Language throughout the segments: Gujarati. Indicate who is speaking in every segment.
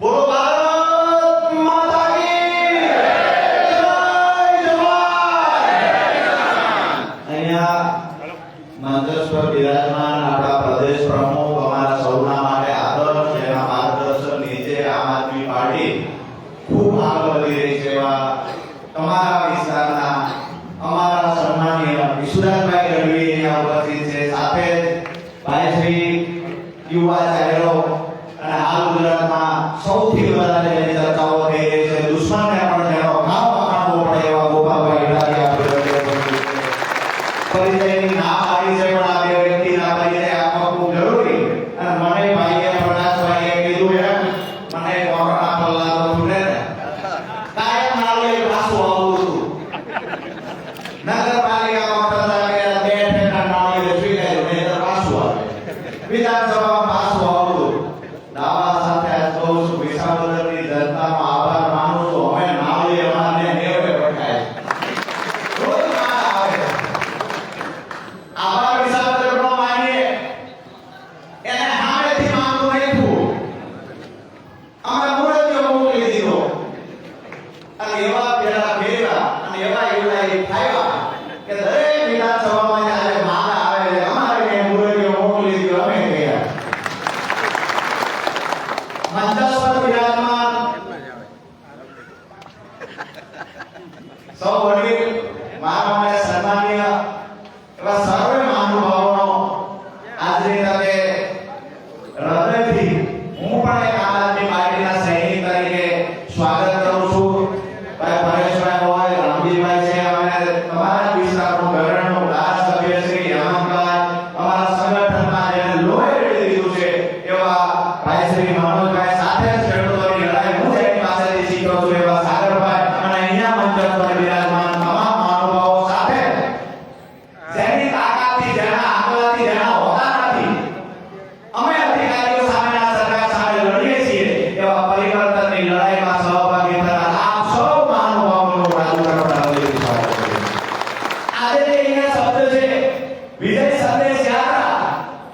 Speaker 1: બોલો ભારત માતા કી જય જવાન. અહીંયા મંચસ્થ બિરાજમાન આપણા પ્રદેશ પ્રમુખ અમારા સૌના માટે આદર્શ જેના માર્ગદર્શન નીચે આમ આદમી પાર્ટી ખૂબ આગળ વધી રહી છે એવા તમારા વિસ્તારના અમારા સન્માનીય વિશુદાનભાઈ ગઢવી અહીંયા ઉપસ્થિત છે. સાથે ભાઈ શ્રી યુવા ચહેરો અને હાલ ગુજરાતમાં સૌથી વધારે જેની ચર્ચાઓ થઈ રહી છે, દુશ્મનને પણ જેનો ઘાવ પકડવો પડે એવા ગોપાલભાઈ ઇટાલિયા પરિચયની ના પાડી છે, પણ આ બે વ્યક્તિના પરિચય આપવા ખૂબ જરૂરી. અને મને ભાઈએ પ્રકાશભાઈએ કીધું એમ મને કોરોના પલ્લા તો છૂટે ને કાયમ નાળે પાછું આવતું હતું. નગરપાલિકામાં પ્રજા કે બે ઠેકા નાળે વેચી ગયો ને તો પાછું આવે, વિધાનસભામાં પાછું આવતું. દાવા સાથે આજ કહું છું, વિસાવદરની જનતાનો આભાર માનું છું. હવે નાળે અમારને નેવે પટાય રોજ મારા આવે. આભાર વિસાવદરનો માનીએ એને હામેથી માંગવું નહીં. અમે મૂળજો મોકલી દીધો અને એવા પેલા ભેગા અને એવા યુનાઇટેડ થયા કે દરેક વિધાનસભામાં જ્યારે માંગ આવે છે અમારે કે મૂળજો મોકલી દીધો અમે ગયા. મંચસ્થ બિરાજમાન સૌ વડીલ મારા માટે સન્માનીય એવા સર્વે મહાનુભાવોનો આજની તકે હૃદયથી હું પણ એક આમ આદમી પાર્ટીના સૈનિક તરીકે સ્વાગત કરું છું. ભાઈ પરેશભાઈ હોય, રામજીભાઈ છે, અને તમારા વિસ્તારનું ગરણનું ધારાસભ્ય શ્રી હેમંતભાઈ, અમારા સંગઠનમાં જેને લોહી રેડી દીધું છે એવા ભાઈ શ્રી મનોજભાઈ, સાથે જ ખેડૂતોની લડાઈ હું જેની પાસેથી શીખ્યો છું એવા સાગરભાઈ, અને અહીંયા મંચ પર બિરાજમાન તમામ મહાનુભાવો સાથે જેની તાકાતથી, જેના આંકડાથી, જેના હોદ્દા નથી અમે અધિકારીઓ સામેના સરકાર સામે લડીએ છીએ એવા પરિવર્તનની લડાઈમાં સહભાગી થનાર આપ સૌ મહાનુભાવોનું રાજુ કરતા લઈ સ્વાગત છે. આજે જે અહીંયા શબ્દ છે વિજય સંદેશ યાત્રા,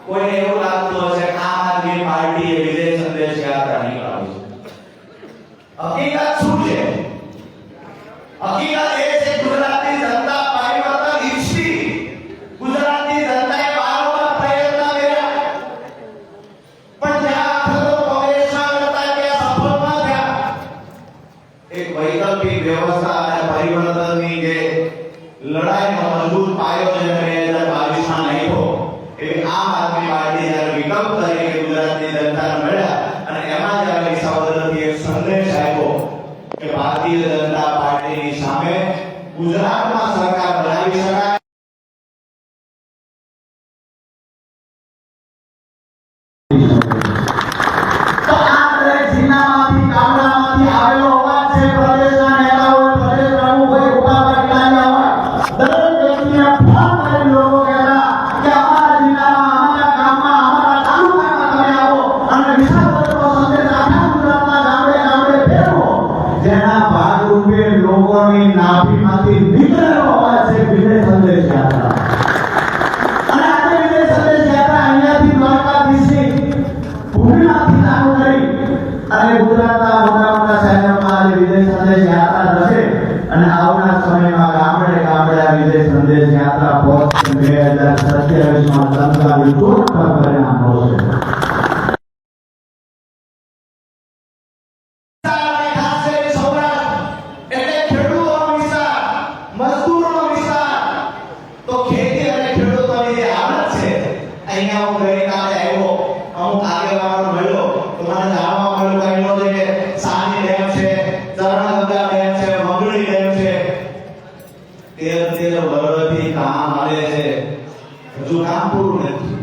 Speaker 1: કોઈને એવું લાગતું હશે કે આમ આદમી પાર્ટીએ વિજય સંદેશ યાત્રા નીકાળી છે. હકીકત શું છે? હકીકત એ છે ગુજરાતની જનતા પરિવર્તન ઈચ્છી. ગુજરાતની જનતાએ વારંવાર પ્રયત્ન કર્યા, પણ જ્યાં થતો કોંગ્રેસના કરતા ત્યાં સફળ ન થયા. એક વૈકલ્પિક વ્યવસ્થા અને પરિવર્તનની જે લડાઈનો મજબૂત પાયો છે 2022માં નાખ્યો, એવી આમ આદમી પાર્ટી જ્યારે વિકલ્પ તરીકે ગુજરાતની જનતાને મળ્યા અને એમાં જ્યારે વિસાવદરથી એક સંદેશ આવ્યો કે ભારતીય જનતા પાર્ટીની સામે ગુજરાતમાં સરકાર બનાવી શકાય. તો આ દરેક જિલ્લામાંથી, ગામડામાંથી આવેલો અવાજ છે. પ્રદેશના નેતાઓ, પ્રદેશ પ્રમુખ હોય, ગોપાલભાઈ ઇટાલિયા હોય, દરેક વ્યક્તિને ફોન કરી લોકો કહેતા કે અમારા જિલ્લામાં, અમારા ગામમાં, અમારા તાલુકામાં તમે આવો અને વિસાવદરનો સંદેશ આખા ગુજરાતના ગામડે ગામડે ફેરવો. જેના ભાગરૂપે લોકોની નાભીમાંથી નીકળેલો અવાજ છે વિજય સંદેશ યાત્રા. અને આજે વિજય સંદેશ યાત્રા અહીંયાથી દ્વારકાધીશની ભૂમિમાંથી ચાલુ કરી અને ગુજરાતના મોટા મોટા શહેરોમાં આજે વિજય સંદેશ યાત્રા જશે અને આવનાર સમયમાં ગામડે ગામડે આ વિજય સંદેશ યાત્રા પહોંચશે. 2027માં લંકાવી તોડ પર પરિણામ આવશે. અહીંયા હું ગઈકાલે આવ્યો, અમુક આગેવાનો મળ્યો તો મને જાણવા મળ્યું કે સાની ડેમ છે, ચરણગંગા ડેમ છે, મંગળી ડેમ છે, 13 વર્ષથી કામ હાલે છે, હજુ કામ પૂરું નથી.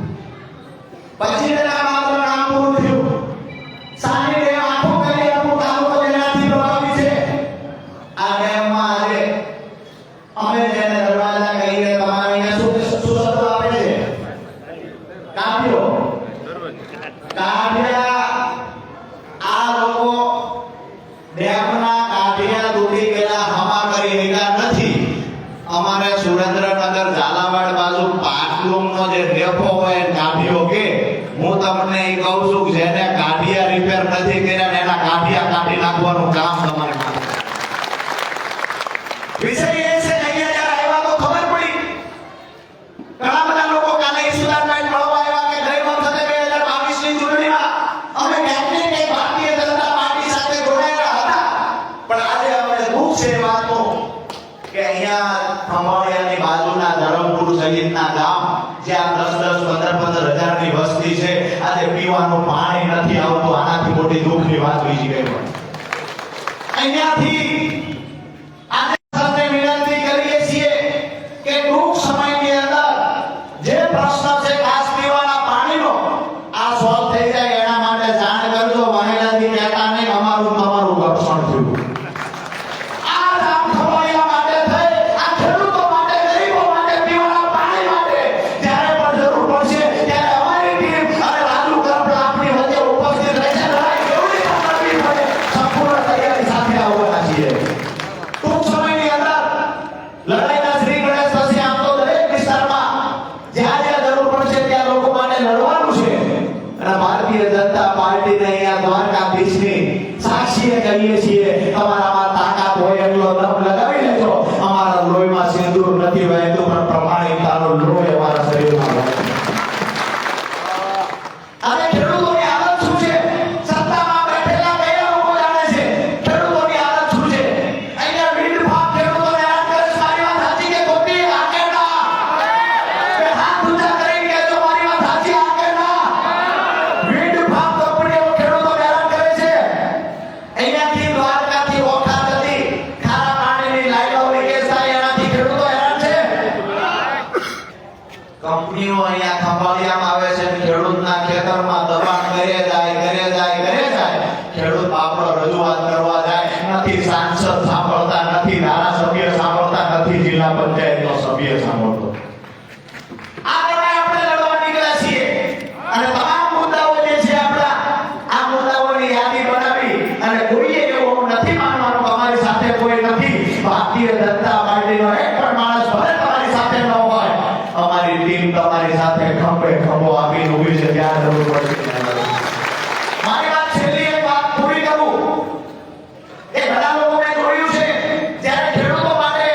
Speaker 1: પછી માત્ર કામ પૂરું થયું. સાની ડેમ આખો કરી અમુક તાલુકો જેનાથી પ્રભાવિત છે. આ ડેમમાં આજે અમે જેને દરવાજા કહીએ, તમારે અહીંયા શું શબ્દ આપે છે? કાઢ્યા. આ લોકો ડેમના કાઢ્યા તૂટી ગયેલા હમા કરી રહ્યા નથી. અમારે સુરેન્દ્રનગર ઝાલાવાડ બાજુ પાટલુમનો જે ડેપો હોય કાઢ્યો કે હું તમને કહું છું જેને કાઢિયા રિપેર નથી કર્યા એના બાંધવાનું કામ તમારે કરવું. વિષય એ છે કે અહીંયા જ્યારે આવ્યા તો ખબર પડી ઘણા બધા લોકો કાલે ઈસુદાનભાઈ મળવા આવ્યા કે ગઈ વખતે 2022 ની ચૂંટણીમાં અમે ક્યાંક ને ક્યાંક ભારતીય જનતા પાર્ટી સાથે જોડાયેલા હતા, પણ આજે અમને દુઃખ છે એ વાતનું કે અહીંયા ખંભાળિયાની બાજુના ધરમપુર સહિતના ગામ જ્યાં 10-10, 15-15 હજારની વસ્તી છે, આજે પીવાનું પાણી નથી આવતું. આનાથી મોટી દુઃખની વાત બીજી કઈ હોય? અહીંયાથી આજે સૌને વિનંતી કરીએ છીએ કે ટૂંક સમયની અંદર જે પ્રશ્ન છે ખાસ પીવાના પાણીનો આ સોલ્વ થઈ જાય એના માટે જાણ કરજો. વાહેલાથી કહેતા નહીં અમારું તમારું રક્ષણ થયું. આ રામ ખવાયા માટે થઈ, આ ખેડૂતો માટે, ગરીબો માટે, પીવાના પાણી માટે જ્યારે પણ જરૂર પડશે ત્યારે અમારી ટીમ અને રાજુ કરપડા આપણી વચ્ચે ઉપસ્થિત રહેશે. લડાઈ કેવડી પણ લડવી પડે સંપૂર્ણ તૈયારી સાથે આવવાના છીએ. ટૂંક સમયની અંદર લડાઈના શ્રી ગણેશ પછી આમ તો દરેક વિસ્તારમાં જ્યાં જ્યાં જરૂર પડશે ત્યાં લોકો માટે લડવાનું છે. અને ભારતીય જનતા પાર્ટીને અહીંયા દ્વારકાધીશની સાક્ષીએ કહીએ છીએ, તમારામાં તાકાત હોય એટલો દમ લગાવી લેજો. અમારા લોહીમાં સિંદૂર નથી વહેતું, પણ પ્રમાણિકતાનો લોહી અમારા શરીરમાં વહે છે. અને ખેડૂતોની હાલત શું છે? સત્તામાં બેઠેલા કયા લોકો જાણે છે ખેડૂતોની હાલત શું છે? અહીંયા વીડ ભાગ ખેડૂતોને હેરાન કરે છે. મારી વાત સાચી કે ખોટી? હા કે ના? બે હાથ ઊંચા કરીને કહેજો મારી વાત સાચી, હા કે ના? વીડ ભાગ કંપનીઓ ખેડૂતોને હેરાન કરે છે. અહીંયાથી દ્વારકાથી ઓખા જતી ખારા પાણીની લાઈનો લીકેજ થાય એનાથી ખેડૂતો હેરાન છે. કંપનીઓ અહીંયા ખંભાળિયામાં આવે છે, ખેડૂતના ખેતરમાં દબાણ કરે જાય. ખેડૂત આપણો રજૂઆત કરવા જાય, નથી સાંસદ સાંભળતા, નથી ધારાસભ્ય સાંભળતા, નથી જિલ્લા પંચાયતનો સભ્ય સાંભળતો. આ લડાઈ આપણે લડવા નીકળ્યા છીએ અને તમામ મુદ્દાઓ જે છે આપણા આ મુદ્દાઓની યાદી બનાવી અને કોઈએ એવું નથી માનવાનું કે અમારી સાથે કોઈ નથી. ભારતીય જનતા પાર્ટીનો એક પણ માણસ ભલે તમારી સાથે ન હોય, અમારી ટીમ તમારી સાથે ખંભે ખંભો આપીને ઊભી છે. ત્યાં જરૂર પડશે મારી વાત છેલ્લી એક વાત પૂરી કરું. એ ઘણા લોકો મેં જોયું છે જ્યારે ખેડૂતો માટે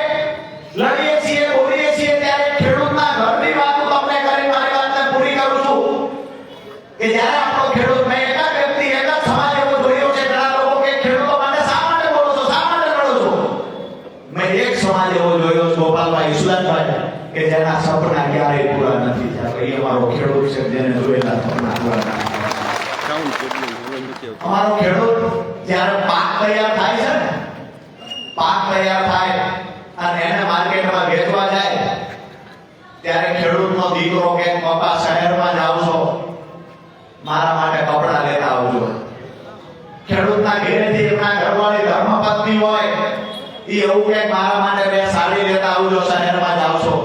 Speaker 1: લડીએ છીએ, બોલીએ છીએ ત્યારે ખેડૂતના ઘરની વાત તમને કરી મારી વાતને પૂરી કરું છું કે જ્યારે આપણો ખેડૂત, મેં એક જ વ્યક્તિ, એક જ સમાજ એવો જોયો છે. ઘણા લોકો કે ખેડૂતો માટે શા માટે બોલો છો, શા માટે લડો છો? મેં એક સમાજ એવો જોયો છે, ગોપાલભાઈ ઈસુદાનભાઈ, કે જેના સપના ક્યારેય પૂરા નથી થયા. એ અમારો ખેડૂત છે જેને જોયેલા સપના પૂરા નથી થયા. અમારો ખેડૂત જ્યારે પાક તૈયાર થાય છે ને, પાક તૈયાર થાય અને એને માર્કેટમાં વેચવા જાય ત્યારે ખેડૂતનો દીકરો કે પપ્પા શહેરમાં જાવ છો, મારા માટે કપડાં લેતા આવજો. ખેડૂતના ઘરેથી એમના ઘરવાળી ધર્મપત્ની હોય એ એવું કે મારા માટે 2 સાડી લેતા આવજો, શહેરમાં જાવ છો.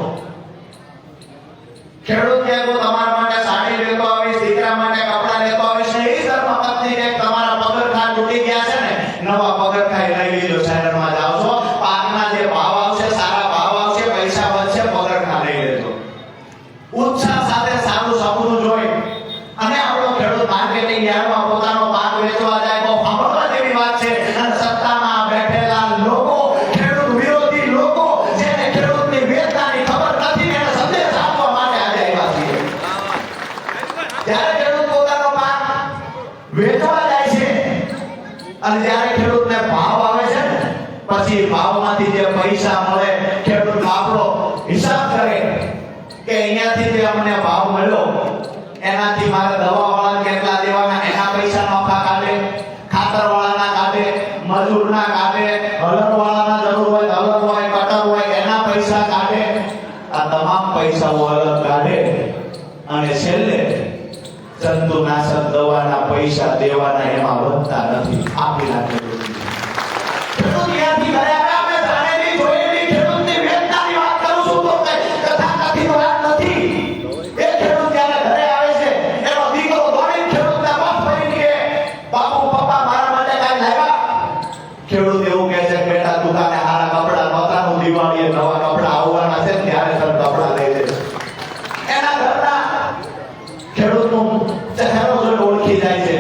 Speaker 1: ખેડૂત કે હું તમારા માટે સાડી લેતો આવીશ, દીકરા માટે કપડાં લેતો આવીશ. ને એ ધર્મપત્ની કે તમારા પગરખાં તૂટી ગયા છે ને, નવા પગરખાં લઈ લીધો, શહેરમાં જાવ છો. પાકના જે ભાવ આવશે, સારા ભાવ આવશે, પૈસા વધશે, પગરખાં લઈ લેજો. ઉત્સાહ સાથે સારું સપનું જોઈ અને આપણો ખેડૂત માર્કેટિંગ યાર્ડમાં પોતાનો પાક વેચવા જાય તો સાંભળવા જેવી વાત છે. અને સત્તામાં બેઠેલા લોકો, ખેડૂત વિરોધી લોકો, જેને ખેડૂતની વેદનાની ખબર નથી, એને સંદેશ આપવા માટે આજે આવ્યા છીએ. જ્યારે ખેડૂત પોતાનો પાક વેચવા જાય છે અને જ્યારે ખેડૂતને ભાવ આવે છે ને, પછી ભાવમાંથી જે પૈસા મળે, ખેડૂત આપણો હિસાબ કરે કે અહીંયાથી જે અમને ભાવ મળ્યો એનાથી મારે દવાવાળાને કેટલા દેવાના, એના પૈસા નોખા કાઢે, ખાતરવાળાના કાઢે, મજૂરના કાઢે, હળદવાળાના જરૂર હોય, હળદ હોય, કટર હોય, એના પૈસા કાઢે. આ તમામ પૈસાઓ અલગ કાઢે અને છેલ્લે જંતુનાશક દવાના પૈસા દેવાના એમાં વધતા નથી. આપી નાખે ખેડૂત ત્યાંથી ઘરે આવે. આપણે જાણેલી જોયેલી ખેડૂતની વેદનાની વાત કરું છું તો કથાકથિત વાત નથી. એ ખેડૂત જ્યારે ઘરે આવે છે એનો દીકરો દોડીને ખેડૂતને બાપ ફરીને કહે, બાપુ પપ્પા મારા માટે કાંઈ લાવ્યા? ખેડૂત એવું કહે છે, બેટા દુકાને હારા કપડા નહોતા, દિવાળીએ નવા કપડા આવવાના છે ત્યારે તને કપડા લઈ દે. એના ઘરના ખેડૂતનું ચહેરો જોઈને ઓળખી જાય છે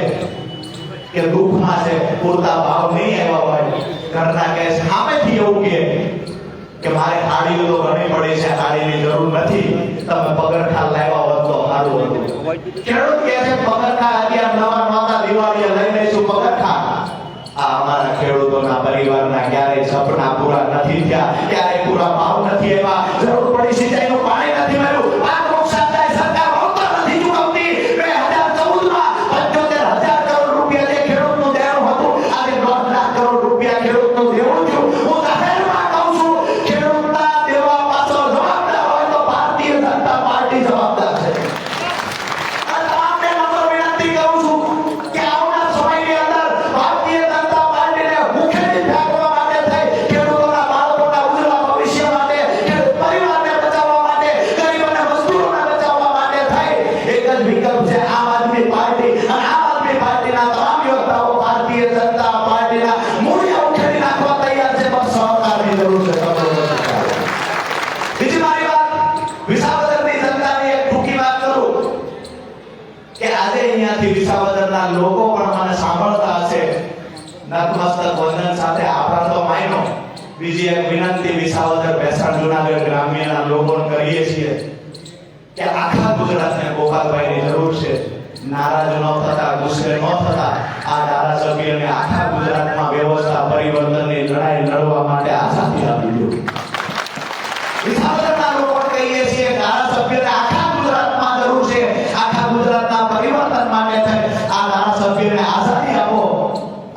Speaker 1: કે દુઃખમાં દુઃખમાં છે, પૂરતા ભાવ નહીં આવ્યા હોય, ઘરના કહે છે સામેથી એવું કે મારે હાડીઓ તો ઘણી પડી છે, હાડીની જરૂર નથી, તમે પગરખા લાવ્યા હોત તો સારું હતું. ખેડૂત કહે છે પગરખા અત્યારે નવા નવા દિવાળીએ લઈ લઈશું પગરખા. આ અમારા ખેડૂતોના પરિવારના ક્યારેય સપના પૂરા નથી થયા, ક્યારેય પૂરા ભાવ નથી આવ્યા, જરૂર પડી સિંચાઈનું પાણી નથી મળ્યું, પાક નુકસાન થાય સરકાર વળતર નથી ચૂકવતી. 2014 માં 75,000 કરોડ રૂપિયા જે ખેડૂતનું દેવું હતું, આજે 1.5 લાખ કરોડ રૂપિયા ખેડૂતનું દેવું થયું. હું જાહેરમાં કહું છું, ખેડૂતના દેવા પાછળ જવાબદાર હોય તો ભારતીય જનતા પાર્ટી જવાબદાર છે. આ તમામને નમ્ર વિનંતી કરું છું કે આવનાર સમયની અંદર ભારતીય જનતા પાર્ટીને મુખેથી ફેંકવા માટે થઈ, ખેડૂતોના બાળકોના ઉજ્જવળ ભવિષ્ય માટે, ખેડૂત પરિવારને બચાવવા માટે, ગરીબ અને મજદૂરોને બચાવવા માટે થઈ એક જ વિકલ્પ છે આમ આદમી પાર્ટી. અને આમ આદમી પાર્ટીના તમામ યોદ્ધાઓ ભારતીય જનતા પાર્ટીના મૂળિયા ઉખેડી નાખવા તૈયાર છે. બસ સહકારની જરૂર છે. બીજી મારી વાત, વિસાવદરની જનતાની એક ટૂંકી વાત કરું કે આજે અહીંયાથી વિસાવદરના લોકો પણ મને સાંભળતા હશે. નતમસ્તક વંદન સાથે આભાર તો માયનો. બીજી એક વિનંતી વિસાવદર ભેસાણ જૂનાગઢ ગ્રામ્યના લોકોને કરીએ છીએ કે આખા ગુજરાતને ગોપાલભાઈની જરૂર છે. નારાજ ન થતા, ગુસ્સે ન થતા, આ ધારાસભ્યને આખા ગુજરાતમાં વ્યવસ્થા પરિવર્તનની લડાઈ લડવા માટે આઝાદી આપી દો. વિસાવદરના લોકો કહીએ છીએ ધારાસભ્યને આખા ગુજરાતમાં જરૂર છે, આખા ગુજરાતના પરિવર્તન માટે થઈ આ ધારાસભ્યને આઝાદી આપો.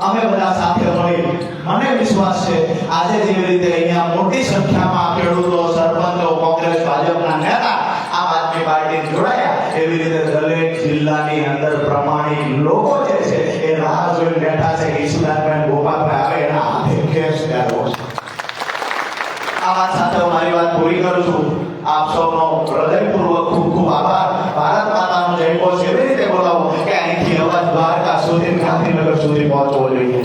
Speaker 1: અમે બધા સાથે મળી, મને વિશ્વાસ છે આજે જેવી રીતે અહીંયા મોટી સંખ્યામાં ખેડૂતો, સરપંચો, કોંગ્રેસ, ભાજપના નેતા આમ આદમી પાર્ટી જોડાયા, એવી રીતે દરેક જિલ્લાની અંદર પ્રમાણિક લોકો જે છે એ રાહ જોઈને બેઠા છે કે ઈશુદાનભાઈ ગોપાલભાઈ આવે એના હાથે ખેસ પહેરવો છે. આ વાત સાથે હું મારી વાત પૂરી કરું છું. આપ સૌનો હૃદયપૂર્વક ખૂબ ખૂબ આભાર. ભારત માતાનો જય ઘોષ એવી રીતે બોલાવો કે અહીંથી અવાજ દ્વારકા સુધી, ગાંધીનગર સુધી પહોંચવો જોઈએ.